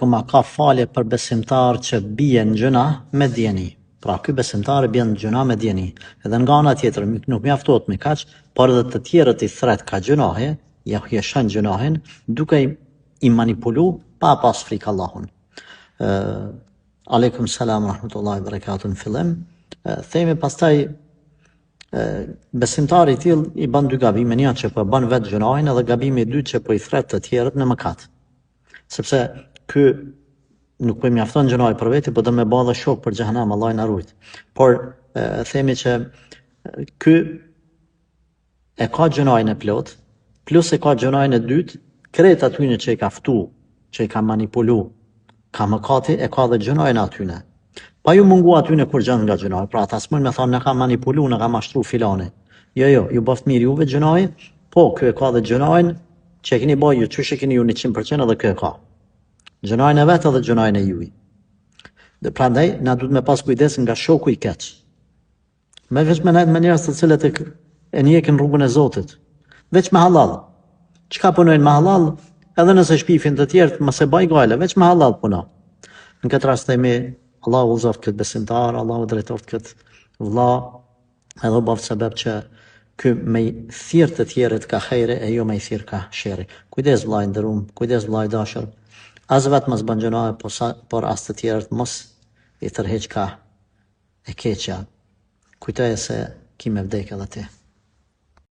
po ma ka falje për besimtar që bie në gjuna me djeni. Pra, ky besimtar bjen në gjuna me djeni. Edhe nga ana tjetër, nuk mjaftohet me kaq, por edhe të tjerët i thret ka gjunahe, ja hjeshan gjunahin, duke i manipulu pa pas frikë Allahun. Aleikum salam rahmetullahi barakatuh në fillim. Themi pastaj besimtari i tillë i bën dy gabime, një që po bën vetë gjunahin edhe gabimi i dytë që po i thret të tjerët në mëkat. Sepse ky nuk po i mjafton gjunahi për veti, po do me bë edhe shok për xhehenam, Allah na ruaj. Por themi që ky e ka gjunahin e plot, plus e ka gjunahin e dytë, krejt atyne që i ka ftu, që i ka manipulu, ka mëkati, e ka dhe gjunahin atyne. Pa ju mungu atyne kur gjën nga gjunahi, pra ata s'mund me thonë në ka manipulu, në ka mashtru filani. Jo, ju bëft mirë juve gjunahi, po kjo e ka dhe gjunahin që e keni bëj ju, qysh e keni ju 100% edhe kjo e ka. Gjunahin e vetë edhe gjunahin e juj. Dhe prandaj, na duhet me pas kujdes nga shoku i keq. Me veç me nejtë me njerës të cilët e njekin rrugën e Zotit. Veç me halal. Çka punojnë me halal, edhe nëse shpifin të tjerët, mos e baj gale, veç me halal puno. Në këtë rast themi, Allahu uzoft këtë besimtar, Allahu drejtoft këtë vëlla, edhe bëft sebeb që ky me i thirr të tjerët ka hajre e jo me i thirr ka sherri. Kujdes vëllai nderuam, kujdes vëllai dashur. As vetë mos bën gjëra, por as të tjerët mos i tërheq ka e keqja. Kujtoje se ki me vdekë edhe ti.